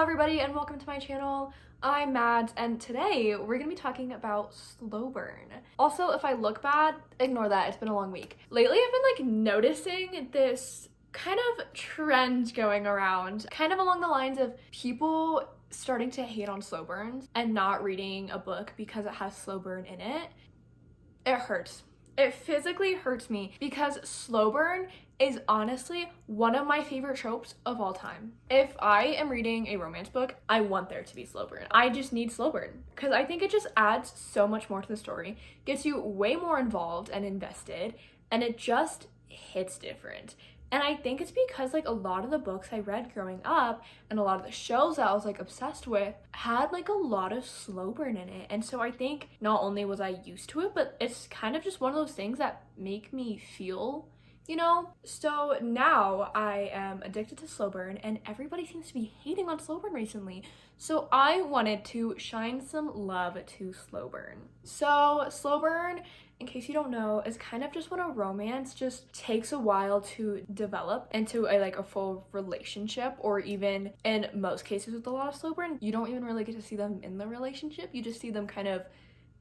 everybody and welcome to my channel. I'm Mads and today we're gonna be talking about slow burn. Also, if I look bad, ignore that, it's been a long week. Lately I've been noticing this kind of trend going around, kind of along the lines of people starting to hate on slow burns and not reading a book because it has slow burn in it. It hurts. It physically hurts me because slow burn is honestly one of my favorite tropes of all time. If I am reading a romance book, I want there to be slow burn. I just need slow burn because I think it just adds so much more to the story, gets you way more involved and invested, and it just hits different. And I think it's because a lot of the books I read growing up and a lot of the shows that I was obsessed with had a lot of slow burn in it. And so I think not only was I used to it, but it's kind of just one of those things that make me feel, you know? So now I am addicted to slow burn and everybody seems to be hating on slow burn recently. So I wanted to shine some love to slow burn. So slow burn, in case you don't know, is kind of just when a romance just takes a while to develop into a full relationship, or even in most cases with a lot of slow burn, you don't even really get to see them in the relationship. You just see them kind of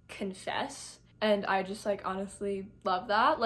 confess. And I just honestly love that.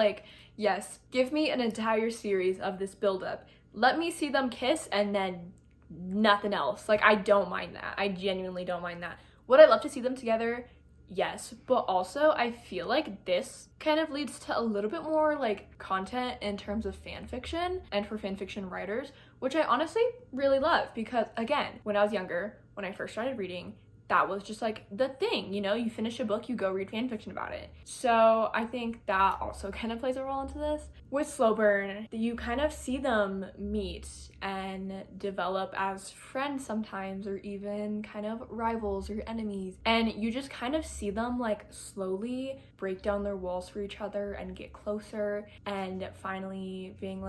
Yes, give me an entire series of this buildup. Let me see them kiss and then nothing else. I don't mind that. I genuinely don't mind that. Would I love to see them together? Yes, but also I feel this kind of leads to a little bit more content in terms of fan fiction and for fan fiction writers, which I honestly really love because, again, when I was younger, when I first started reading, that was just the thing, you finish a book, you go read fan fiction about it. So I think that also kind of plays a role into this. With slow burn, you kind of see them meet and develop as friends sometimes, or even kind of rivals or enemies. And you just kind of see them slowly break down their walls for each other and get closer, and finally being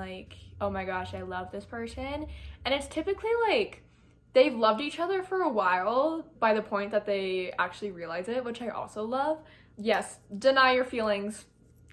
oh my gosh, I love this person. And it's typically they've loved each other for a while by the point that they actually realize it, which I also love. Yes, deny your feelings.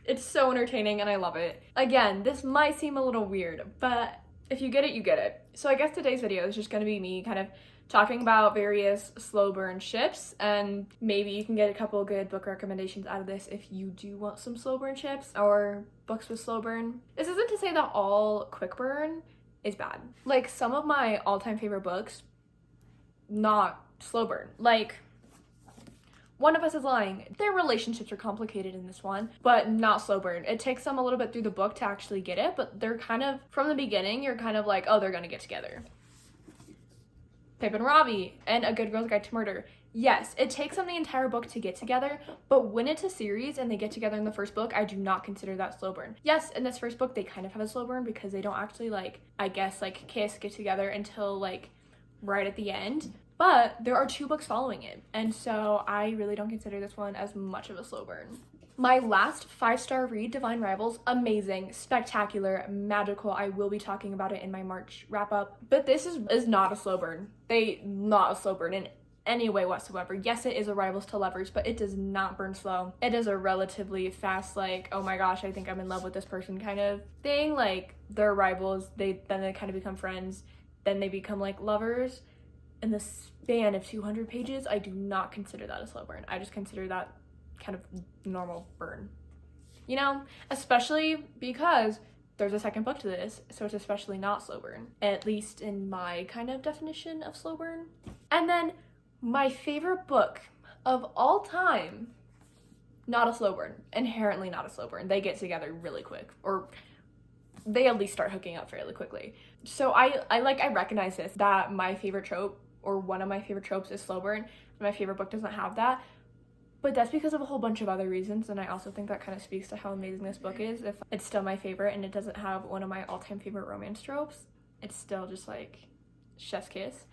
It's so entertaining and I love it. Again, this might seem a little weird, but if you get it, you get it. So I guess today's video is just gonna be me kind of talking about various slow burn ships, and maybe you can get a couple good book recommendations out of this if you do want some slow burn ships or books with slow burn. This isn't to say that all quick burn is bad. Some of my all-time favorite books, not slow burn. One of Us is Lying. Their relationships are complicated in this one, but not slow burn. It takes them a little bit through the book to actually get it, but they're kind of, from the beginning, you're kind of oh, they're gonna get together. Pip and Robbie and A Good Girl's Guide to Murder. Yes, it takes them the entire book to get together, but when it's a series and they get together in the first book, I do not consider that slow burn. Yes, in this first book, they kind of have a slow burn because they don't actually I guess kiss, get together until right at the end. But there are 2 books following it, and so I really don't consider this one as much of a slow burn. My last 5-star read, Divine Rivals, amazing, spectacular, magical. I will be talking about it in my March wrap-up, but this is not a slow burn. Not a slow burn in any way whatsoever. Yes, it is a Rivals to Lovers, but it does not burn slow. It is a relatively fast, oh my gosh, I think I'm in love with this person kind of thing. They're rivals, then they kind of become friends, then they become lovers. In the span of 200 pages, I do not consider that a slow burn. I just consider that kind of normal burn. Especially because there's a second book to this, so it's especially not slow burn, at least in my kind of definition of slow burn. And then my favorite book of all time, not a slow burn, inherently not a slow burn. They get together really quick, or they at least start hooking up fairly quickly. So I recognize this, that my favorite trope, or one of my favorite tropes, is slow burn. My favorite book doesn't have that, but that's because of a whole bunch of other reasons, and I also think that kind of speaks to how amazing this book is. If it's still my favorite and it doesn't have one of my all-time favorite romance tropes, it's still just chef's kiss.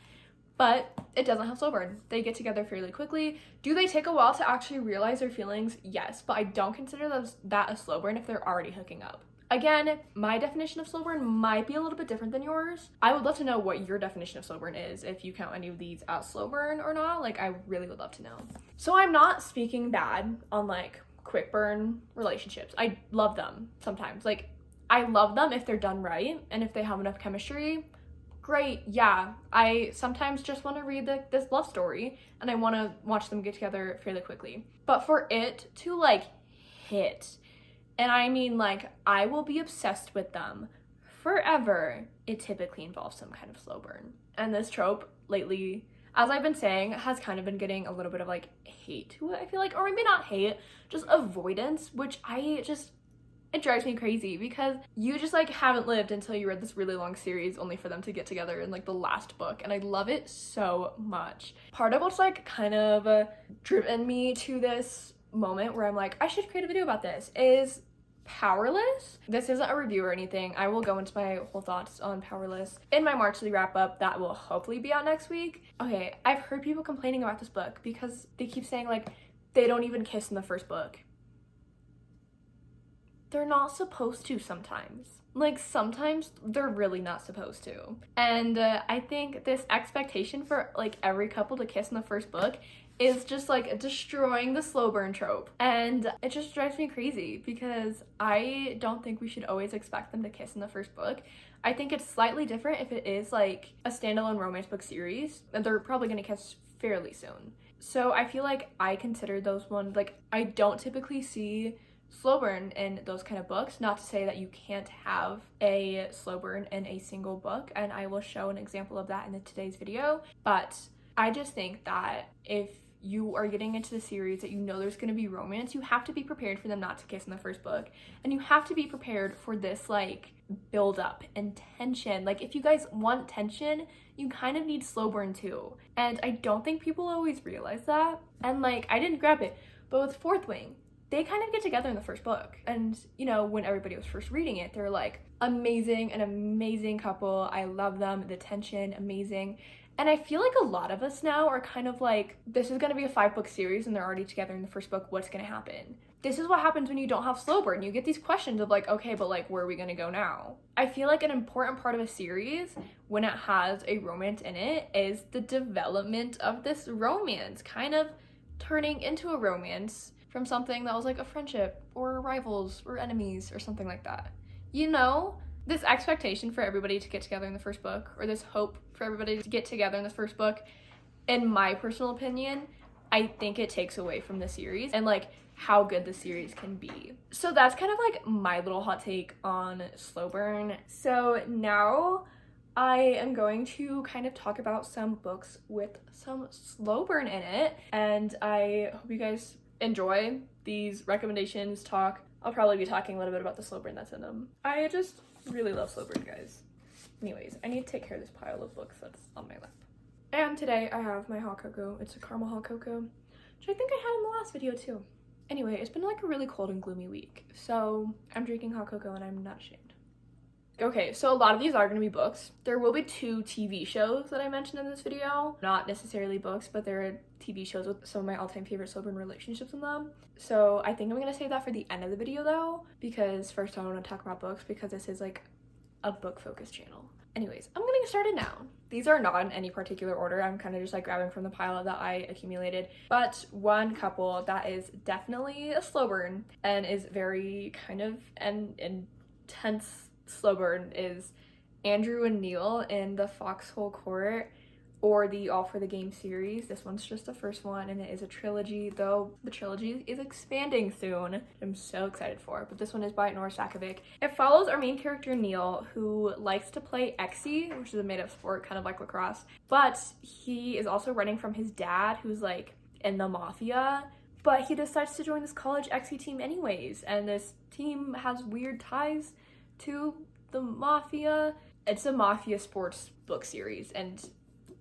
But it doesn't have slow burn. They get together fairly quickly. Do they take a while to actually realize their feelings? Yes, but I don't consider that a slow burn if they're already hooking up. Again, my definition of slow burn might be a little bit different than yours. I would love to know what your definition of slow burn is, if you count any of these as slow burn or not. I really would love to know. So I'm not speaking bad on quick burn relationships. I love them sometimes. I love them if they're done right and if they have enough chemistry. great. Yeah, I sometimes just want to read this love story and I want to watch them get together fairly quickly. But for it to like hit, and I mean like I will be obsessed with them forever, it typically involves some kind of slow burn. And this trope lately, as I've been saying, has kind of been getting a little bit of like hate to it, I feel like, or maybe not hate, just avoidance, which it drives me crazy because you just like haven't lived until you read this really long series only for them to get together in like the last book, and I love it so much. Part of what's like kind of driven me to this moment where I'm like, I should create a video about this is Powerless. This isn't a review or anything. I will go into my whole thoughts on Powerless in my Marchly wrap up that will hopefully be out next week. Okay, I've heard people complaining about this book because they keep saying like they don't even kiss in the first book. They're not supposed to sometimes. Like, sometimes they're really not supposed to. And I think this expectation for, like, every couple to kiss in the first book is just, like, destroying the slow burn trope. And it just drives me crazy because I don't think we should always expect them to kiss in the first book. I think it's slightly different if it is, like, a standalone romance book series. And they're probably going to kiss fairly soon. So I feel like I consider those ones, like, I don't typically see slow burn in those kind of books. Not to say that you can't have a slow burn in a single book, and I will show an example of that in today's video, but I just think that if you are getting into the series that you know there's going to be romance, you have to be prepared for them not to kiss in the first book, and you have to be prepared for this like build up and tension. Like, if you guys want tension, you kind of need slow burn too, and I don't think people always realize that. And like, I didn't grab it, but with Fourth Wing, they kind of get together in the first book. And, you know, when everybody was first reading it, they're like, amazing, an amazing couple. I love them. The tension, amazing. And I feel like a lot of us now are kind of like, this is going to be a 5-book series and they're already together in the first book. What's going to happen? This is what happens when you don't have slow burn. You get these questions of like, okay, but like, where are we going to go now? I feel like an important part of a series when it has a romance in it is the development of this romance, kind of turning into a romance from something that was like a friendship or rivals or enemies or something like that. You know, this expectation for everybody to get together in the first book, or this hope for everybody to get together in the first book, in my personal opinion, I think it takes away from the series and like how good the series can be. So that's kind of like my little hot take on slow burn. So now I am going to kind of talk about some books with some slow burn in it, and I hope you guys enjoy these recommendations. I'll probably be talking a little bit about the slow burn that's in them. I just really love slow burn, guys. Anyways, I need to take care of this pile of books that's on my lap. And today I have my hot cocoa. It's a caramel hot cocoa, which I think I had in the last video too. Anyway, it's been like a really cold and gloomy week, so I'm drinking hot cocoa and I'm not ashamed. Okay, so a lot of these are going to be books. There will be 2 TV shows that I mentioned in this video. Not necessarily books, but they're TV shows with some of my all-time favorite slow burn relationships in them. So I think I'm going to save that for the end of the video though, because first I want to talk about books because this is like a book-focused channel. Anyways, I'm gonna get started now. These are not in any particular order. I'm kind of just like grabbing from the pile that I accumulated. But one couple that is definitely a slow burn and is very kind of an intense slow burn is Andrew and Neil in the Foxhole Court, or the All for the Game series. This one's just the first one and it is a trilogy, though the trilogy is expanding soon. I'm so excited for it, but this one is by Nora Sakovic. It follows our main character Neil, who likes to play Exy, which is a made-up sport kind of like lacrosse, but he is also running from his dad, who's like in the mafia, but he decides to join this college Exy team anyways, and this team has weird ties to the mafia. It's a mafia sports book series and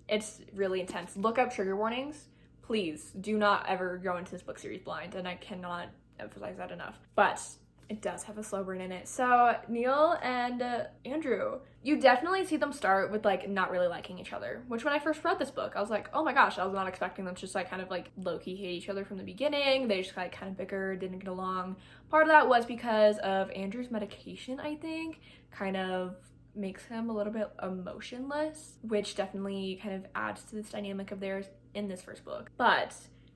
it's really intense. Look up trigger warnings. Please do not ever go into this book series blind, and I cannot emphasize that enough. But it does have a slow burn in it. So Neil and Andrew, you definitely see them start with like not really liking each other, which when I first read this book, I was like, oh my gosh, I was not expecting them to just like kind of like low-key hate each other from the beginning. They just like kind of bicker, didn't get along. Part of that was because of Andrew's medication, I think, kind of makes him a little bit emotionless, which definitely kind of adds to this dynamic of theirs in this first book. But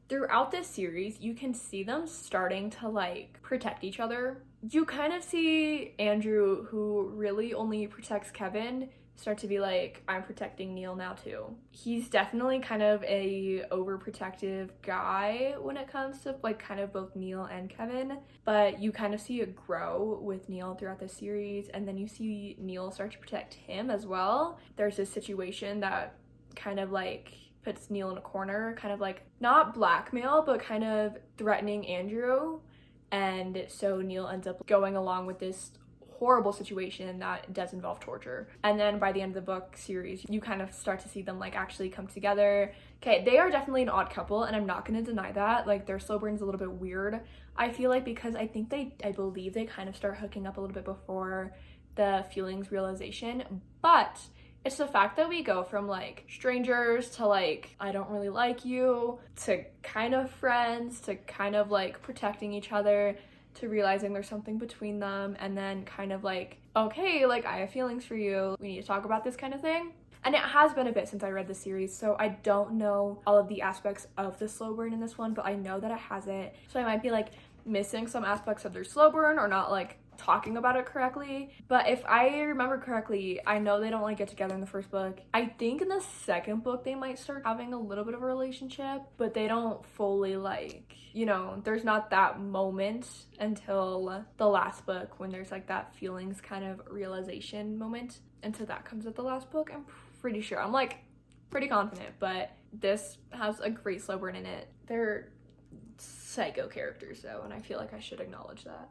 throughout this series, you can see them starting to like protect each other. You kind of see Andrew, who really only protects Kevin, start to be like, I'm protecting Neil now too. He's definitely kind of a overprotective guy when it comes to like kind of both Neil and Kevin, but you kind of see it grow with Neil throughout the series, and then you see Neil start to protect him as well. There's this situation that kind of like puts Neil in a corner, kind of like not blackmail, but kind of threatening Andrew. And so Neil ends up going along with this horrible situation that does involve torture. And then by the end of the book series, you kind of start to see them like actually come together. Okay, they are definitely an odd couple, and I'm not gonna deny that. Like, their slow burn's a little bit weird, I feel like, because I believe they kind of start hooking up a little bit before the feelings realization. But it's the fact that we go from like strangers to like, I don't really like you, to kind of friends, to kind of like protecting each other, to realizing there's something between them, and then kind of like, okay, like I have feelings for you, we need to talk about this kind of thing. And it has been a bit since I read the series, so I don't know all of the aspects of the slow burn in this one, but I know that it has it. So I might be like missing some aspects of their slow burn or not like talking about it correctly. But if I remember correctly, I know they don't like get together in the first book. I think in the second book they might start having a little bit of a relationship, but they don't fully like, you know, there's not that moment until the last book when there's like that feelings kind of realization moment. And so that comes at the last book, I'm pretty sure. I'm like pretty confident, but this has a great slow burn in it. They're psycho characters though, and I feel like I should acknowledge that.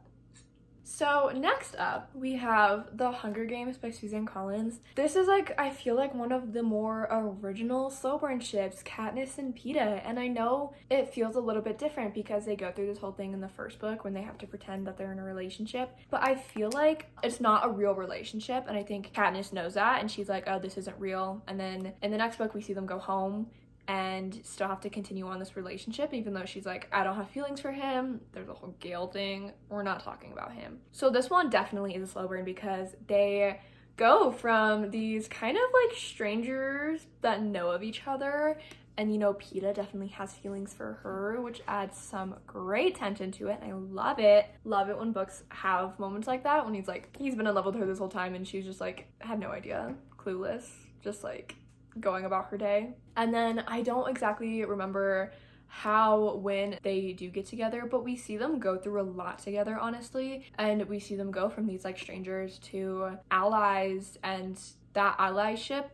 So next up, we have The Hunger Games by Suzanne Collins. This is like, I feel like one of the more original slow burn ships, Katniss and Peeta. And I know it feels a little bit different because they go through this whole thing in the first book when they have to pretend that they're in a relationship. But I feel like it's not a real relationship. And I think Katniss knows that. And she's like, oh, this isn't real. And then in the next book, we see them go home and still have to continue on this relationship, even though she's like, I don't have feelings for him. There's a whole Gale thing. We're not talking about him. So this one definitely is a slow burn because they go from these kind of like strangers that know of each other, and you know, Peeta definitely has feelings for her, which adds some great tension to it, and I love it. Love it when books have moments like that, when he's been in love with her this whole time and she's just like, had no idea, clueless, just like going about her day. And then I don't exactly remember when they do get together, but we see them go through a lot together, honestly, and we see them go from these like strangers to allies, and that allyship,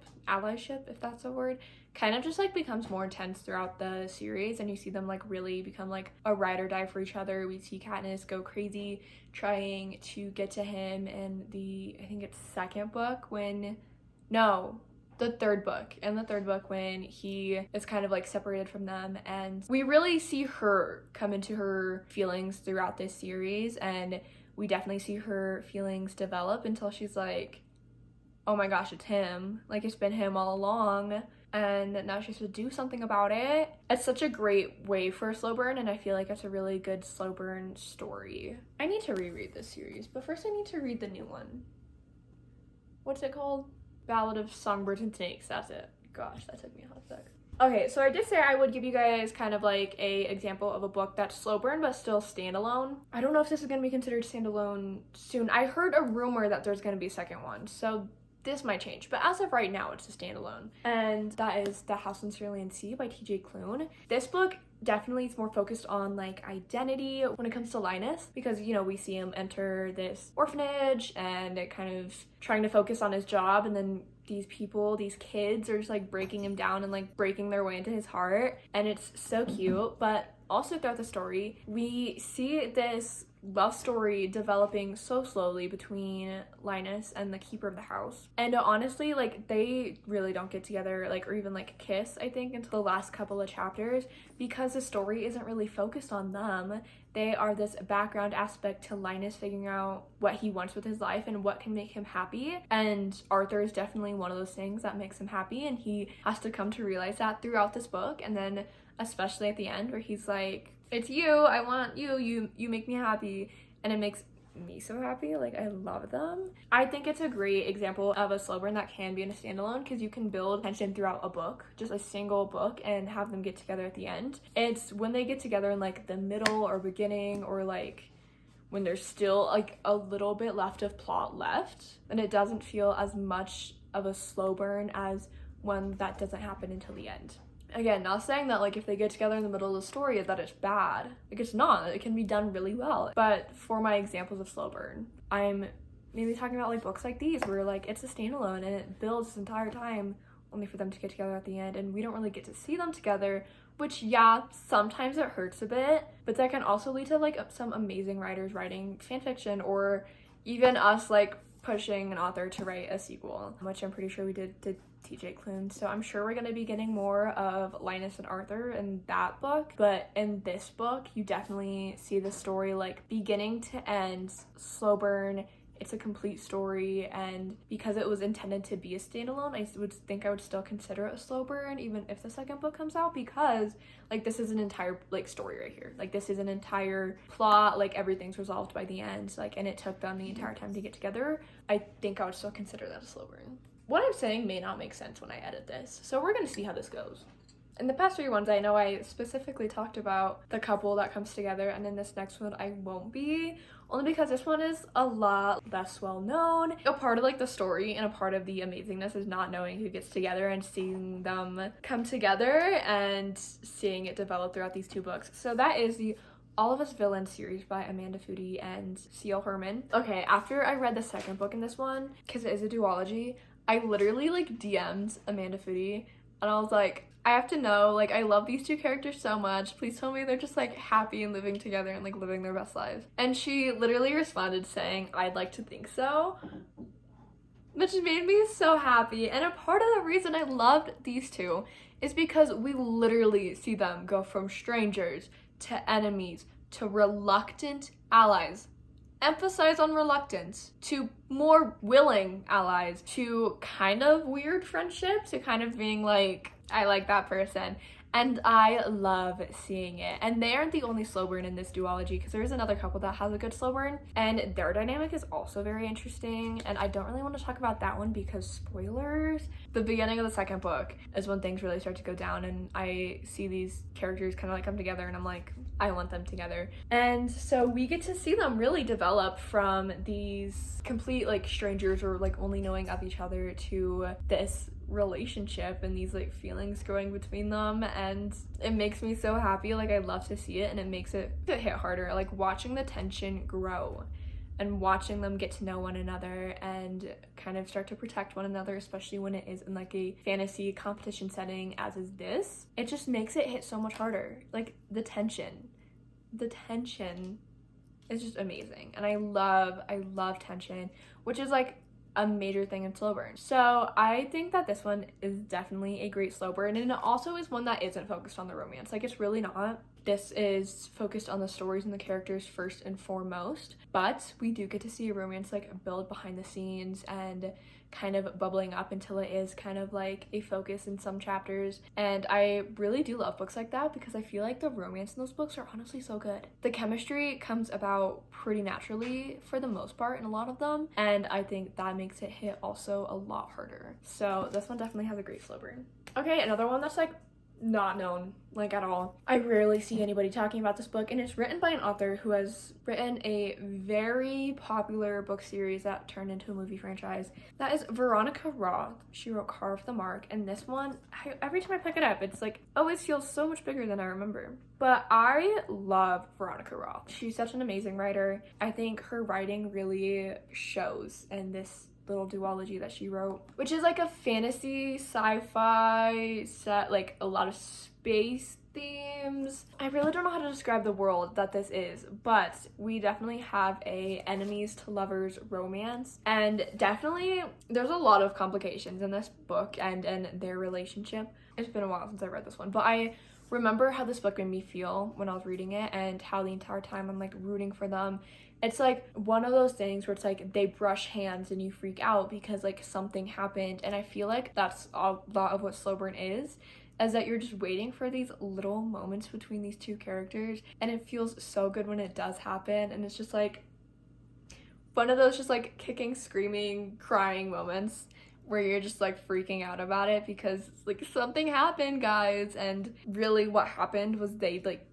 if that's a word, kind of just like becomes more intense throughout the series, and you see them like really become like a ride or die for each other. We see Katniss go crazy trying to get to him in I think it's the third book when he is kind of like separated from them, and we really see her come into her feelings throughout this series, and we definitely see her feelings develop until she's like, oh my gosh, it's him, like it's been him all along, and now she has to do something about it. It's such a great way for a slow burn, and I feel like it's a really good slow burn story. I need to reread this series, but first I need to read the new one. What's it called? Ballad of Songbirds and Snakes, that's it. Gosh, that took me a hot sec. Okay, so I did say I would give you guys kind of like a example of a book that's slow burn but still standalone. I don't know if this is going to be considered standalone soon. I heard a rumor that there's going to be a second one, so this might change, but as of right now, it's a standalone. And that is The House in Cerulean Sea by TJ Klune. This book definitely is more focused on like identity when it comes to Linus, because you know, we see him enter this orphanage and it kind of trying to focus on his job, and then these kids are just like breaking him down and like breaking their way into his heart, and it's so cute. But also throughout the story, we see this love story developing so slowly between Linus and the keeper of the house. And honestly, like, they really don't get together, like, or even like kiss, I think, until the last couple of chapters, because the story isn't really focused on them. They are this background aspect to Linus figuring out what he wants with his life and what can make him happy. And Arthur is definitely one of those things that makes him happy, and he has to come to realize that throughout this book. And then especially at the end, where he's like, it's you, I want you, you make me happy, and it makes me so happy. Like, I love them. I think it's a great example of a slow burn that can be in a standalone, because you can build tension throughout a book, just a single book, and have them get together at the end. It's when they get together in like the middle or beginning, or like when there's still like a little bit left of plot left, and it doesn't feel as much of a slow burn as one that doesn't happen until the end. Again, not saying that like if they get together in the middle of the story that it's bad. Like it's not. It can be done really well. But for my examples of slow burn, I'm maybe talking about like books like these where like it's a standalone and it builds this entire time only for them to get together at the end, and we don't really get to see them together, which yeah, sometimes it hurts a bit, but that can also lead to like some amazing writers writing fan fiction, or even us like pushing an author to write a sequel, which I'm pretty sure we did TJ Klune. So I'm sure we're going to be getting more of Linus and Arthur in that book, but in this book you definitely see the story like beginning to end, slow burn. It's a complete story, and because it was intended to be a standalone, I would think I would still consider it a slow burn even if the second book comes out, because like this is an entire like story right here. Like this is an entire plot, like everything's resolved by the end, like, and it took them the entire time to get together. I think I would still consider that a slow burn. What I'm saying may not make sense when I edit this, so we're gonna see how this goes. In the past 3 ones, I know I specifically talked about the couple that comes together, and in this next one I won't be, only because this one is a lot less well known. A part of like the story and a part of the amazingness is not knowing who gets together and seeing them come together and seeing it develop throughout these 2 books. So that is the All of Us Villains series by Amanda Foody and C.L. Herman. Okay, after I read the second book in this one, because it is a duology, I literally like DM'd Amanda Foody and I was like, I have to know, like, I love these 2 characters so much. Please tell me they're just, like, happy and living together and, like, living their best lives. And she literally responded saying, I'd like to think so, which made me so happy. And a part of the reason I loved these 2 is because we literally see them go from strangers to enemies to reluctant allies. Emphasize on reluctance, to more willing allies, to kind of weird friendships, to kind of being like, I like that person. And I love seeing it. And they aren't the only slow burn in this duology, because there's another couple that has a good slow burn, and their dynamic is also very interesting. And I don't really want to talk about that one because spoilers. The beginning of the second book is when things really start to go down, and I see these characters kind of like come together, and I'm like, I want them together. And so we get to see them really develop from these complete like strangers or like only knowing of each other to this relationship and these like feelings growing between them, and it makes me so happy. Like I love to see it, and it makes it hit harder, like watching the tension grow and watching them get to know one another and kind of start to protect one another, especially when it is in like a fantasy competition setting as is this. It just makes it hit so much harder. Like the tension is just amazing, and I love tension, which is like a major thing in slow burn. So I think that this one is definitely a great slow burn, and it also is one that isn't focused on the romance. Like it's really not. This is focused on the stories and the characters first and foremost, but we do get to see a romance like build behind the scenes and kind of bubbling up until it is kind of like a focus in some chapters. And I really do love books like that because I feel like the romance in those books are honestly so good. The chemistry comes about pretty naturally for the most part in a lot of them, and I think that makes it hit also a lot harder. So this one definitely has a great slow burn. Okay, another one that's like not known like at all. I rarely see anybody talking about this book, and it's written by an author who has written a very popular book series that turned into a movie franchise. That is Veronica Roth. She wrote Carve the Mark, and this one, every time I pick it up, it's like always feels so much bigger than I remember. But I love Veronica Roth. She's such an amazing writer. I think her writing really shows in this little duology that she wrote, which is like a fantasy sci-fi set, like a lot of space themes. I really don't know how to describe the world that this is, but we definitely have a enemies to lovers romance, and definitely there's a lot of complications in this book and in their relationship. It's been a while since I read this one, but I remember how this book made me feel when I was reading it, and how the entire time I'm like rooting for them. It's like one of those things where it's like they brush hands and you freak out because like something happened, and I feel like that's a lot of what slow burn is that you're just waiting for these little moments between these two characters, and it feels so good when it does happen. And it's just like one of those just like kicking, screaming, crying moments where you're just like freaking out about it because like something happened, guys. And really what happened was they like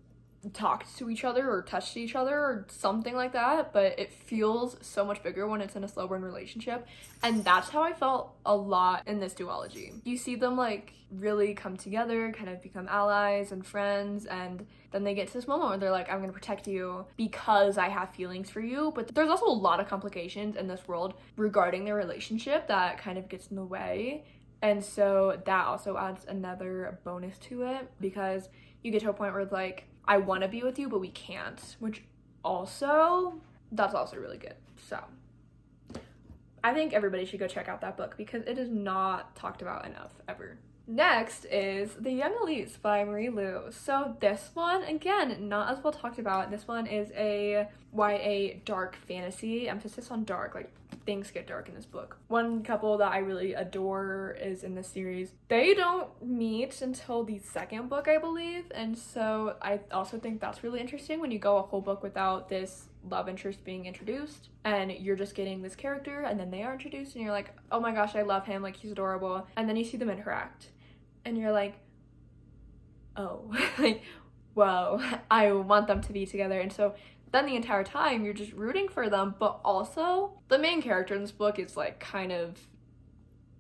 talked to each other or touched each other or something like that, but it feels so much bigger when it's in a slow burn relationship. And that's how I felt a lot in this duology. You see them like really come together, kind of become allies and friends, and then they get to this moment where they're like, I'm gonna protect you because I have feelings for you. But there's also a lot of complications in this world regarding their relationship that kind of gets in the way. And so that also adds another bonus to it, because you get to a point where it's like, I want to be with you, but we can't, which also, that's also really good. So I think everybody should go check out that book because it is not talked about enough ever. Next is The Young Elise by Marie Lu. So this one, again, not as well talked about. This one is a YA dark fantasy, emphasis on dark, like things get dark in this book. One couple that I really adore is in this series. They don't meet until the second book, I believe, and so I also think that's really interesting when you go a whole book without this love interest being introduced and you're just getting this character and then they are introduced and you're like, oh my gosh, I love him, like he's adorable, and then you see them interact and you're like, oh, like, whoa, I want them to be together. And so then the entire time you're just rooting for them, but also the main character in this book is like kind of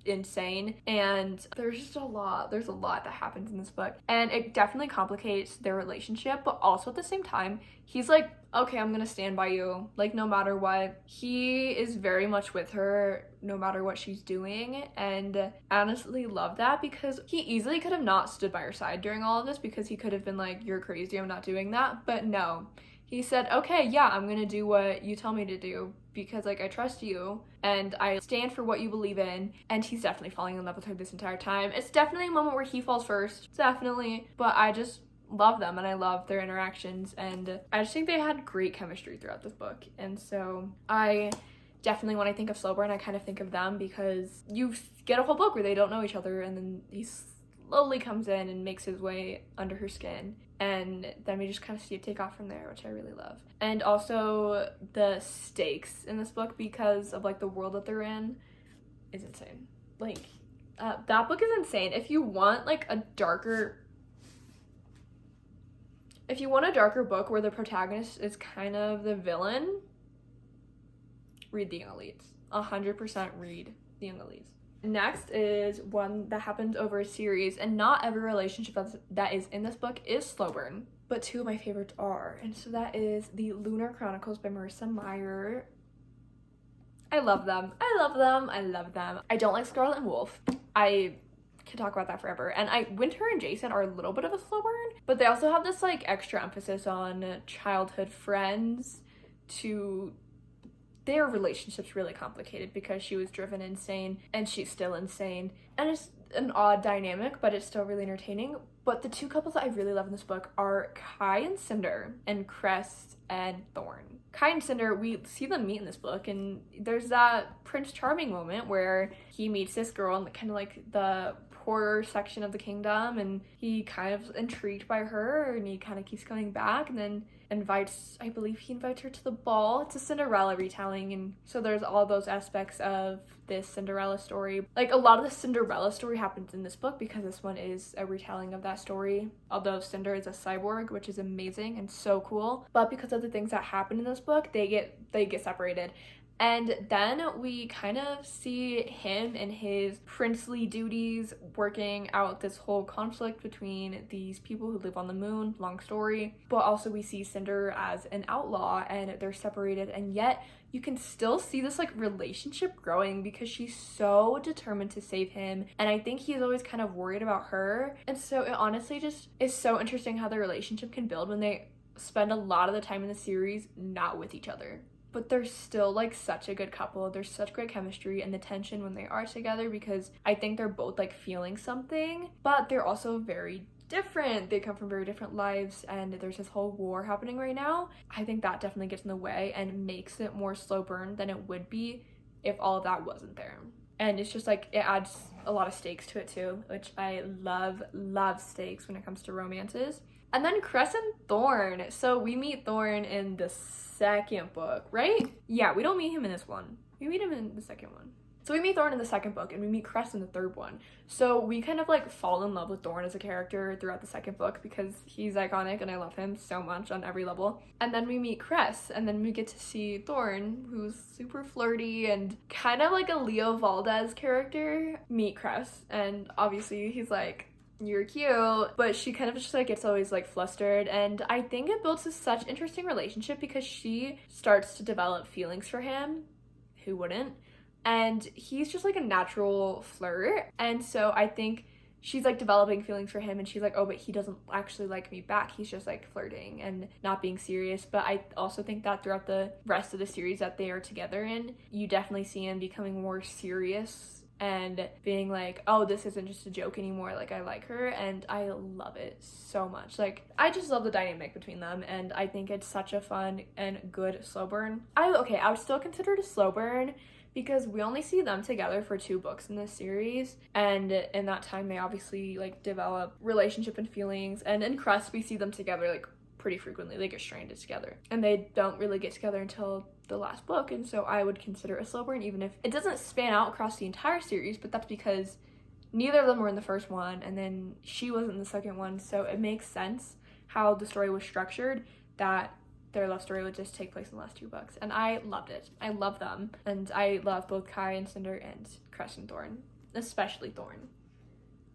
insane, and there's a lot that happens in this book, and it definitely complicates their relationship, but also at the same time he's like, okay, I'm gonna stand by you, like no matter what. He is very much with her no matter what she's doing, and I honestly love that because he easily could have not stood by her side during all of this, because he could have been like, you're crazy, I'm not doing that, but no, he said, okay, yeah, I'm gonna do what you tell me to do because like I trust you and I stand for what you believe in. And he's definitely falling in love with her this entire time. It's definitely a moment where he falls first, definitely, but I just love them and I love their interactions, and I just think they had great chemistry throughout this book. And so I definitely, when I think of slow burn, I kind of think of them, because you get a whole book where they don't know each other and then he slowly comes in and makes his way under her skin, and then we just kind of see it take off from there, which I really love. And also the stakes in this book, because of like the world that they're in, is insane. Like that book is insane. If you want like a darker book where the protagonist is kind of the villain, read The Young Elise. 100% read The Young Elise. Next is one that happens over a series, and not every relationship that is in this book is slow burn, but two of my favorites are, and so that is The Lunar Chronicles by Marissa Meyer. I love them. I don't like Scarlet and Wolf. I could talk about that forever. And Winter and Jason are a little bit of a slow burn, but they also have this like extra emphasis on childhood friends. To their relationship's really complicated because she was driven insane and she's still insane, and it's an odd dynamic, but it's still really entertaining. But the two couples that I really love in this book are Kai and Cinder, and Cress and Thorn. Kai and Cinder, we see them meet in this book, and there's that Prince Charming moment where he meets this girl in kind of like the poorer section of the kingdom, and he kind of intrigued by her, and he kind of keeps coming back, and then I believe he invites her to the ball. It's a Cinderella retelling, and so there's all those aspects of this Cinderella story. Like a lot of the Cinderella story happens in this book because this one is a retelling of that story, although Cinder is a cyborg, which is amazing and so cool. But because of the things that happen in this book, they get separated. And then we kind of see him and his princely duties working out this whole conflict between these people who live on the moon, long story. But also we see Cinder as an outlaw, and they're separated, and yet you can still see this like relationship growing because she's so determined to save him, and I think he's always kind of worried about her. And so it honestly just is so interesting how the relationship can build when they spend a lot of the time in the series not with each other. But they're still like such a good couple. There's such great chemistry and the tension when they are together, because I think they're both like feeling something, but they're also very different. They come from very different lives, and there's this whole war happening right now. I think that definitely gets in the way and makes it more slow burn than it would be if all of that wasn't there. And it's just like, it adds a lot of stakes to it too, which I love stakes when it comes to romances. And then Cress and Thorn. So we meet Thorn in the second book, right? Yeah, we don't meet him in this one. We meet him in the second one. So we meet Thorn in the second book and we meet Cress in the third one. So we kind of like fall in love with Thorn as a character throughout the second book because he's iconic and I love him so much on every level. And then we meet Cress and then we get to see Thorn, who's super flirty and kind of like a Leo Valdez character, meet Cress. And obviously he's like, you're cute, but she kind of just like gets always like flustered, and I think it builds such interesting relationship because she starts to develop feelings for him. Who wouldn't? And he's just like a natural flirt, and so I think she's like developing feelings for him and she's like, oh, but he doesn't actually like me back, he's just like flirting and not being serious. But I also think that throughout the rest of the series that they are together in, you definitely see him becoming more serious and being like, oh, this isn't just a joke anymore, like I like her, and I love it so much. Like, I just love the dynamic between them, and I think it's such a fun and good slow burn. I would still consider it a slow burn because we only see them together for 2 books in this series, and in that time they obviously like develop relationship and feelings, and in Crest we see them together like pretty frequently. They get stranded together and they don't really get together until the last book, and so I would consider it a slow burn even if it doesn't span out across the entire series, but that's because neither of them were in the first one and then she wasn't in the second one, so it makes sense how the story was structured that their love story would just take place in the last 2 books, and I loved it. I love them, and I love both Kai and Cinder and Cress and Thorn, especially Thorn.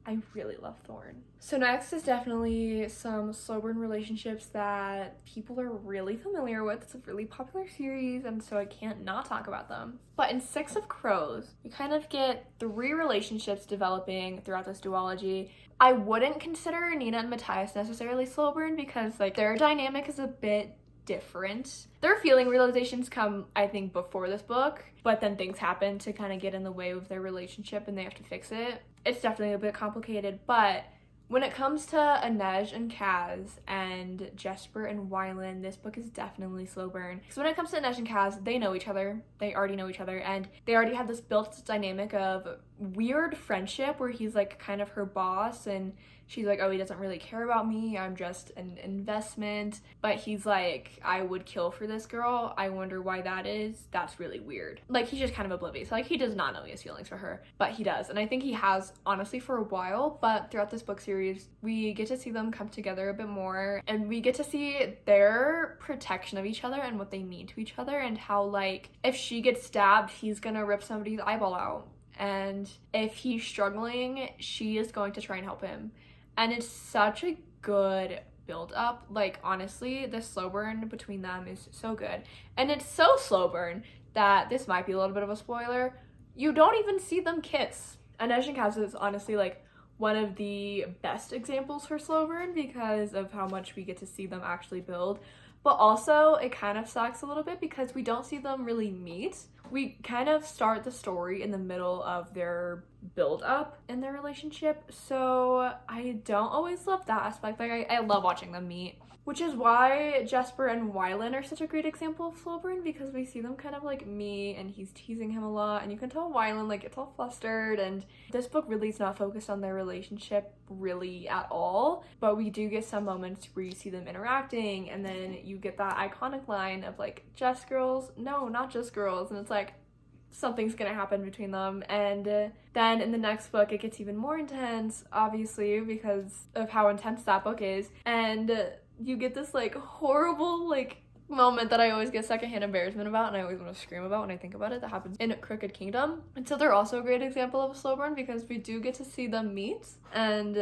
I really love Thorn. So next is definitely some slow burn relationships that people are really familiar with. It's a really popular series, and so I can't not talk about them. But in Six of Crows, we kind of get 3 relationships developing throughout this duology. I wouldn't consider Nina and Matthias necessarily slow burn because like their dynamic is a bit different. Their feeling realizations come, I think, before this book, but then things happen to kind of get in the way of their relationship and they have to fix it. It's definitely a bit complicated, but when it comes to Inej and Kaz and Jesper and Wylan, this book is definitely slow burn. Because when it comes to Inej and Kaz, they know each other. They already know each other, and they already have this built dynamic of weird friendship where he's like kind of her boss and she's like, oh, he doesn't really care about me, I'm just an investment. But he's like, I would kill for this girl. I wonder why that is. That's really weird. Like, he's just kind of oblivious. Like, he does not know he has feelings for her, but he does. And I think he has, honestly, for a while. But throughout this book series, we get to see them come together a bit more. And we get to see their protection of each other and what they mean to each other. And how, like, if she gets stabbed, he's gonna rip somebody's eyeball out. And if he's struggling, she is going to try and help him. And it's such a good build up. Like, honestly, the slow burn between them is so good. And it's so slow burn that this might be a little bit of a spoiler. You don't even see them kiss. Inej and Kaz is honestly like one of the best examples for slow burn because of how much we get to see them actually build. But also, it kind of sucks a little bit because we don't see them really meet. We kind of start the story in the middle of their build up in their relationship, so I don't always love that aspect. Like, I love watching them meet, which is why Jesper and Wylan are such a great example of slow burn, because we see them kind of like meet and he's teasing him a lot, and you can tell Wylan like gets all flustered, and this book really is not focused on their relationship really at all, but we do get some moments where you see them interacting, and then you get that iconic line of like, just girls? No, not just girls. And it's like, something's gonna happen between them. And then in the next book it gets even more intense, obviously, because of how intense that book is, and you get this like horrible like moment that I always get secondhand embarrassment about and I always want to scream about when I think about it, that happens in Crooked Kingdom. And so they're also a great example of a slow burn because we do get to see them meet and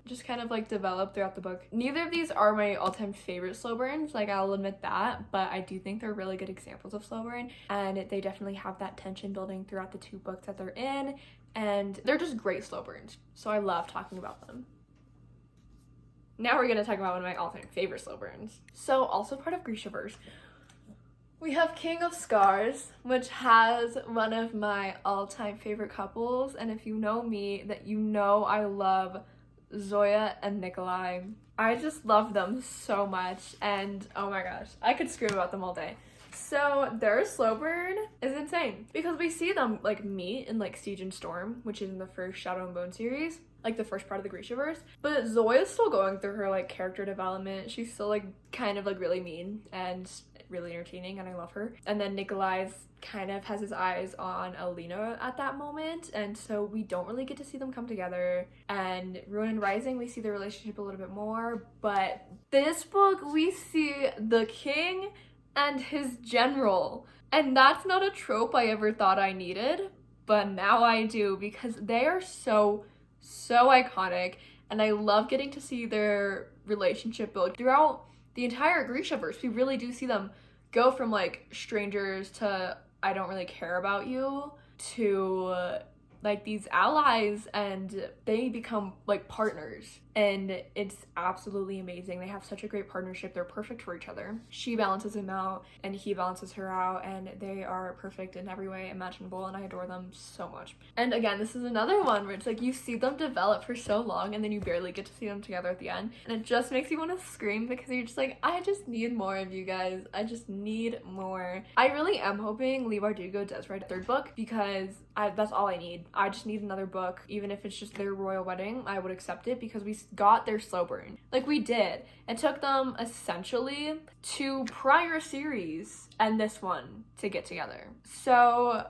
just kind of like develop throughout the book. Neither of these are my all-time favorite slow burns, like I'll admit that, but I do think they're really good examples of slow burn, and they definitely have that tension building throughout the 2 books that they're in, and they're just great slow burns, so I love talking about them. Now we're going to talk about one of my all-time favorite slow burns. So, also part of Grishaverse, we have King of Scars, which has one of my all-time favorite couples, and if you know me, that you know I love Zoya and Nikolai. I just love them so much, and oh my gosh, I could scream about them all day. So their slow burn is insane because we see them like meet in like Siege and Storm, which is in the first Shadow and Bone series, like the first part of the Grishaverse. But Zoya's still going through her like character development. She's still like kind of like really mean, and really entertaining and I love her. And then Nikolai's kind of has his eyes on Alina at that moment, and so we don't really get to see them come together. And Ruin and Rising, we see their relationship a little bit more, but this book we see the king and his general, and that's not a trope I ever thought I needed, but now I do, because they are so iconic, and I love getting to see their relationship build throughout the entire Grishaverse. We really do see them go from like strangers to I don't really care about you to like these allies, and they become like partners, and it's absolutely amazing. They have such a great partnership. They're perfect for each other. She balances him out and he balances her out, and they are perfect in every way imaginable, and I adore them so much. And again, this is another one where it's like you see them develop for so long and then you barely get to see them together at the end, and it just makes you want to scream because you're just like, I just need more of you guys. I just need more. I really am hoping Leigh Bardugo does write a third book, because that's all I need. I just need another book. Even if it's just their royal wedding, I would accept it, because we got their slow burn. Like, we did. It took them essentially 2 prior series and this one to get together. So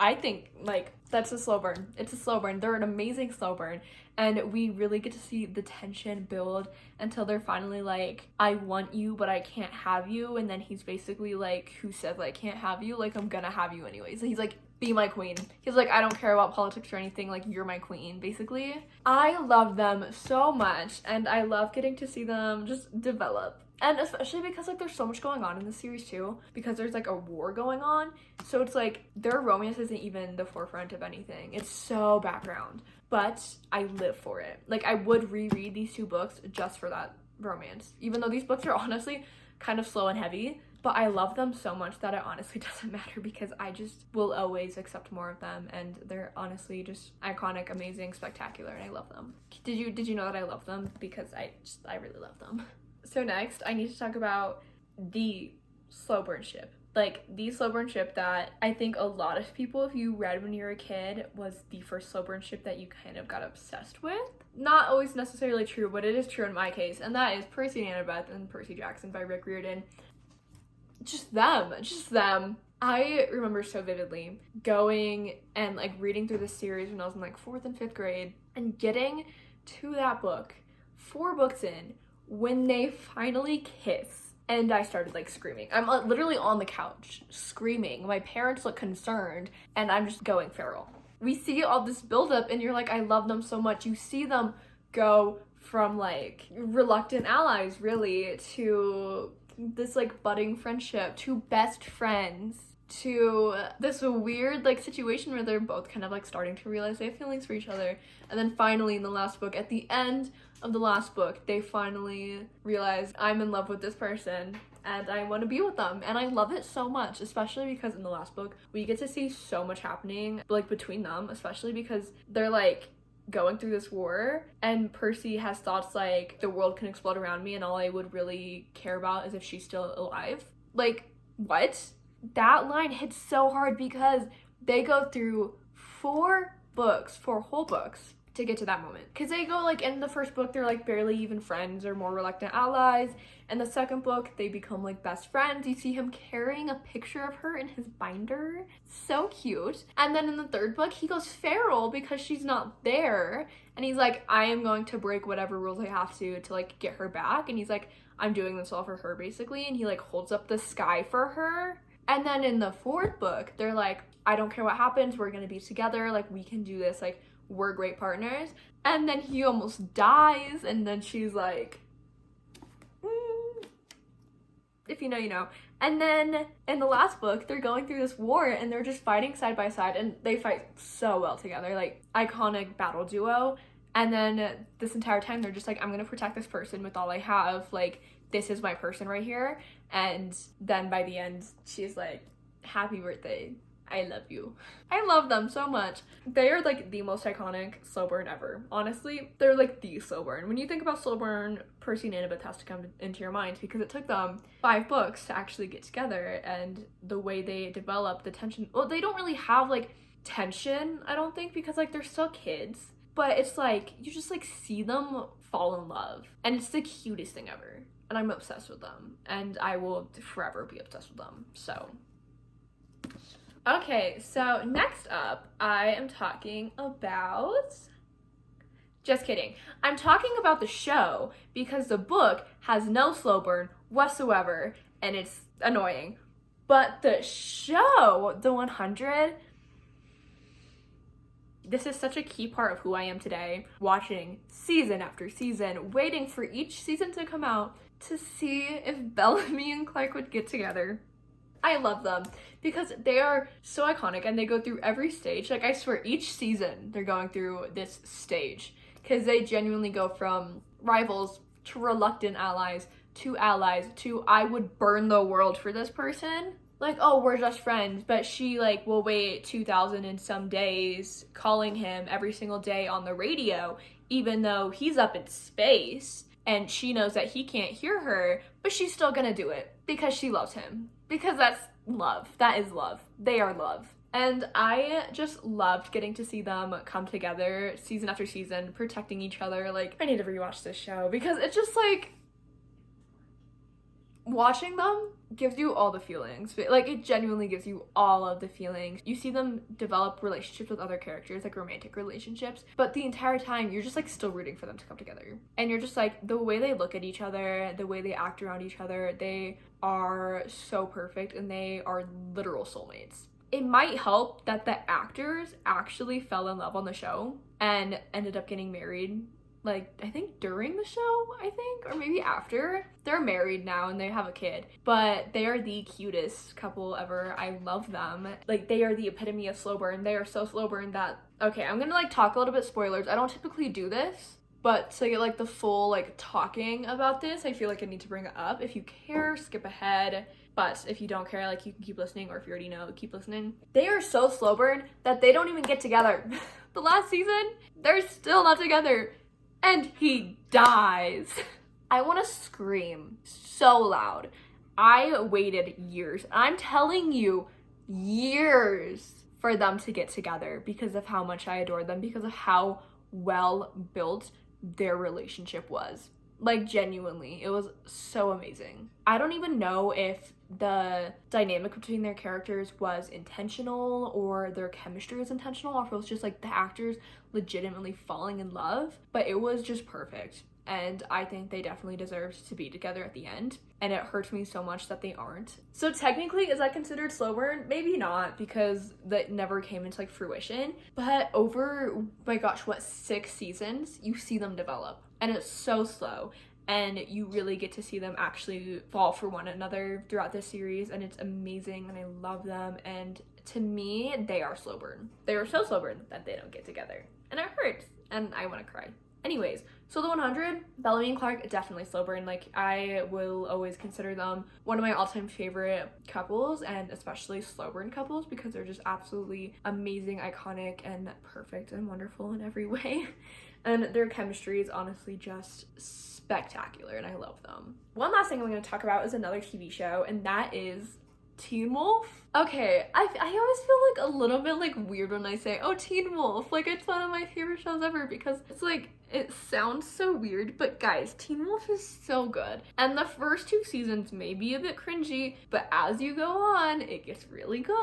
I think like that's a slow burn. It's a slow burn. They're an amazing slow burn, and we really get to see the tension build until they're finally like, I want you but I can't have you, and then he's basically like, who says I can't have you? Like, I'm gonna have you anyways. So he's like, be my queen. He's like, I don't care about politics or anything, like, you're my queen, basically. I love them so much, and I love getting to see them just develop. And especially because like there's so much going on in the series too, because there's like a war going on, so it's like their romance isn't even the forefront of anything. It's so background, but I live for it. Like, I would reread these 2 books just for that romance, even though these books are honestly kind of slow and heavy, but I love them so much that it honestly doesn't matter, because I just will always accept more of them, and they're honestly just iconic, amazing, spectacular, and I love them. Did you know that I love them? Because I really love them. So next, I need to talk about the slow burn ship. Like, the slow burn ship that I think a lot of people, if you read when you were a kid, was the first slow burn ship that you kind of got obsessed with. Not always necessarily true, but it is true in my case, and that is Percy and Annabeth and Percy Jackson by Rick Riordan. Just them. I remember so vividly going and like reading through this series when I was in like 4th and 5th grade, and getting to that book 4 books in, when they finally kiss, and I started like screaming. I'm literally on the couch screaming. My parents look concerned, and I'm just going feral. We see all this buildup, and you're like, I love them so much. You see them go from like reluctant allies really to this like budding friendship to best friends to this weird like situation where they're both kind of like starting to realize they have feelings for each other. And then finally in the last book, at the end of the last book, they finally realize, I'm in love with this person and I want to be with them, and I love it so much, especially because in the last book we get to see so much happening like between them, especially because they're like going through this war, and Percy has thoughts like, the world can explode around me and all I would really care about is if she's still alive. Like, what? That line hits so hard, because they go through 4 whole books to get to that moment. Because they go like, in the first book they're like barely even friends or more reluctant allies. In the second book they become like best friends. You see him carrying a picture of her in his binder. So cute. And then in the third book he goes feral because she's not there, and he's like, I am going to break whatever rules I have to like get her back. And he's like, I'm doing this all for her, basically. And he like holds up the sky for her. And then in the 4th book they're like, I don't care what happens, we're gonna be together, like we can do this, like we're great partners. And then he almost dies, and then she's like, if you know, you know. And then in the last book they're going through this war, and they're just fighting side by side, and they fight so well together, like iconic battle duo. And then this entire time they're just like, I'm gonna protect this person with all I have, like this is my person right here. And then by the end she's like, happy birthday, I love you. I love them so much. They are like the most iconic slow burn ever. Honestly, they're like the slow burn. When you think about slow burn, Percy and Annabeth has to come into your mind, because it took them 5 books to actually get together, and the way they develop the tension. Well, they don't really have like tension, I don't think, because like they're still kids. but it's like you just like see them fall in love, and it's the cutest thing ever, and I'm obsessed with them, and I will forever be obsessed with them. So okay, so next up I am talking about, just kidding, I'm talking about the show, because the book has no slow burn whatsoever and it's annoying, but the show, The 100, this is such a key part of who I am today, watching season after season, waiting for each season to come out to see if Bellamy and Clark would get together. I love them because they are so iconic and they go through every stage. Like, I swear, each season they're going through this stage because they genuinely go from rivals to reluctant allies to I would burn the world for this person. Like, oh, we're just friends, but she like will wait 2,000 and some days calling him every single day on the radio, even though he's up in space and she knows that he can't hear her, but she's still gonna do it because she loves him. Because that's love. That is love. They are love. And I just loved getting to see them come together season after season, protecting each other. Like, I need to rewatch this show because it's just like, watching them gives you all the feelings. Like, it genuinely gives you all of the feelings. You see them develop relationships with other characters, like romantic relationships, but the entire time you're just like still rooting for them to come together. And you're just like, the way they look at each other, the way they act around each other, they are so perfect and they are literal soulmates. It might help that the actors actually fell in love on the show and ended up getting married, like, I think during the show, or maybe after. They're married now and they have a kid, but they are the cutest couple ever. I love them. Like, they are the epitome of slow burn. They are so slow burn that, okay, I'm gonna like talk a little bit spoilers. I don't typically do this, but to get like the full like talking about this, I feel like I need to bring it up. If you care, skip ahead. But if you don't care, like, you can keep listening, or if you already know, keep listening. They are so slow burn that they don't even get together. The last season, they're still not together. And he dies. I want to scream so loud. I waited years. I'm telling you, years for them to get together because of how much I adored them, because of how well built their relationship was. Like, genuinely, it was so amazing. I don't even know if the dynamic between their characters was intentional or their chemistry was intentional, or if it was just like the actors legitimately falling in love, but it was just perfect. And I think they definitely deserved to be together at the end, and it hurts me so much that they aren't. So technically, is that considered slow burn? Maybe not, because that never came into like fruition, but over, oh my gosh, what, 6 seasons, you see them develop, and it's so slow. And you really get to see them actually fall for one another throughout this series, and it's amazing, and I love them. And to me, they are slow burn. They are so slow burn that they don't get together, and it hurts, and I want to cry. Anyways, so The 100, Bellamy and Clark, definitely slow burn. Like, I will always consider them one of my all-time favorite couples, and especially slow burn couples, because they're just absolutely amazing, iconic, and perfect and wonderful in every way. And their chemistry is honestly just spectacular, and I love them. One last thing I'm going to talk about is another TV show, and that is Teen Wolf. Okay, I always feel like a little bit like weird when I say, oh, Teen Wolf. Like, it's one of my favorite shows ever, because it's like, it sounds so weird, but guys, Teen Wolf is so good. And the first 2 seasons may be a bit cringy, but as you go on, it gets really good,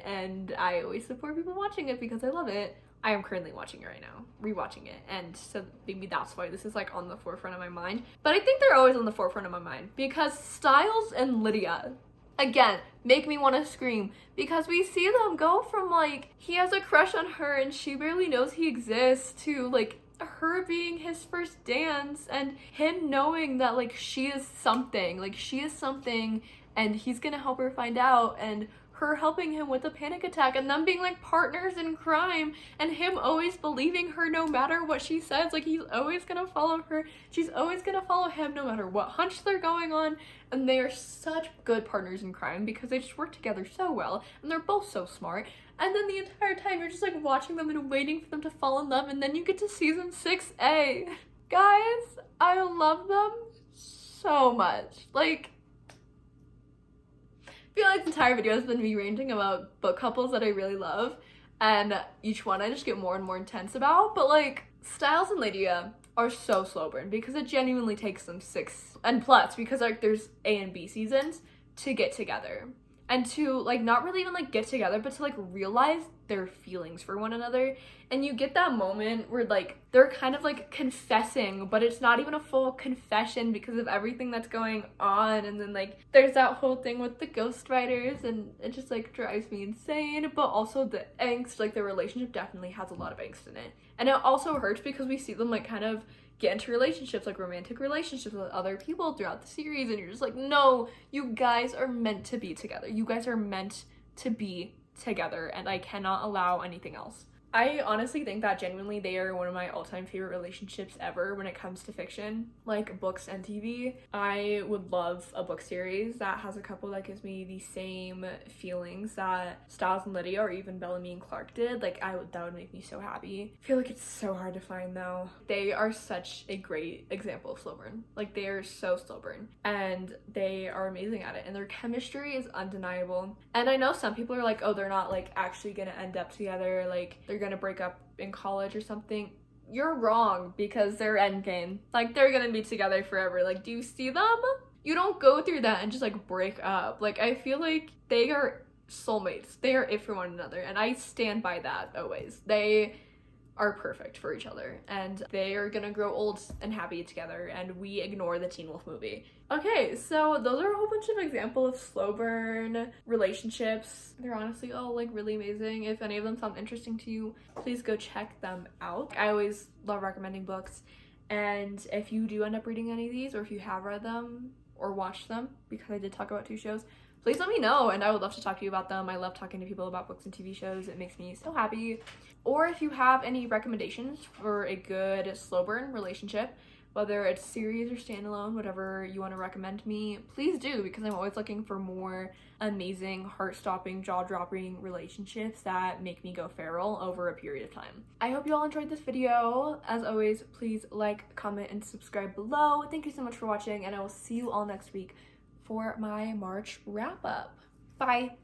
and I always support people watching it because I love it. I am currently watching it right now, rewatching it, and so maybe that's why this is like on the forefront of my mind. But I think they're always on the forefront of my mind because Stiles and Lydia, again, make me want to scream, because we see them go from like, he has a crush on her and she barely knows he exists, to like her being his first dance and him knowing that like she is something and he's gonna help her find out, and her helping him with a panic attack, and them being like partners in crime, and him always believing her no matter what she says. Like, he's always gonna follow her, she's always gonna follow him no matter what hunch they're going on. And they are such good partners in crime because they just work together so well, and they're both so smart. And then the entire time you're just like watching them and waiting for them to fall in love, and then you get to season 6A. Guys, I love them so much. Like, I feel like the entire video has been me ranting about book couples that I really love, and each one I just get more and more intense about, but like, Styles and Lydia are so slow burn because it genuinely takes them 6 and plus, because like there's A and B seasons, to get together and to like not really even like get together, but to like realize their feelings for one another. And you get that moment where like they're kind of like confessing, but it's not even a full confession because of everything that's going on. And then like there's that whole thing with the ghostwriters, and it just like drives me insane. But also the angst, like the relationship definitely has a lot of angst in it. And it also hurts because we see them like kind of get into relationships, like romantic relationships with other people throughout the series, and you're just like, no, you guys are meant to be together. You guys are meant to be together, and I cannot allow anything else. I honestly think that genuinely they are one of my all-time favorite relationships ever when it comes to fiction, like books and TV. I would love a book series that has a couple that gives me the same feelings that Styles and Lydia or even Bellamy and Clark did. Like that would make me so happy. I feel like it's so hard to find though. They are such a great example of slow burn. Like they are so slow burn and they are amazing at it, and their chemistry is undeniable. And I know some people are like, oh, they're not like actually gonna end up together, like they're gonna break up in college or something. You're wrong, because they're endgame. Like they're gonna be together forever. Like, do you see them? You don't go through that and just like break up. Like I feel like they are soulmates. They are it for one another, and I stand by that always. They are perfect for each other, and they are gonna grow old and happy together, and we ignore the Teen Wolf movie. Okay, so those are a whole bunch of examples of slow burn relationships. They're honestly all like really amazing. If any of them sound interesting to you, please go check them out. I always love recommending books, and if you do end up reading any of these, or if you have read them or watched them, because I did talk about 2 shows, please let me know, and I would love to talk to you about them. I love talking to people about books and TV shows. It makes me so happy. Or if you have any recommendations for a good slow burn relationship, whether it's series or standalone, whatever you want to recommend me, please do, because I'm always looking for more amazing, heart-stopping, jaw-dropping relationships that make me go feral over a period of time. I hope you all enjoyed this video. As always, please like, comment, and subscribe below. Thank you so much for watching, and I will see you all next week for my March wrap-up. Bye!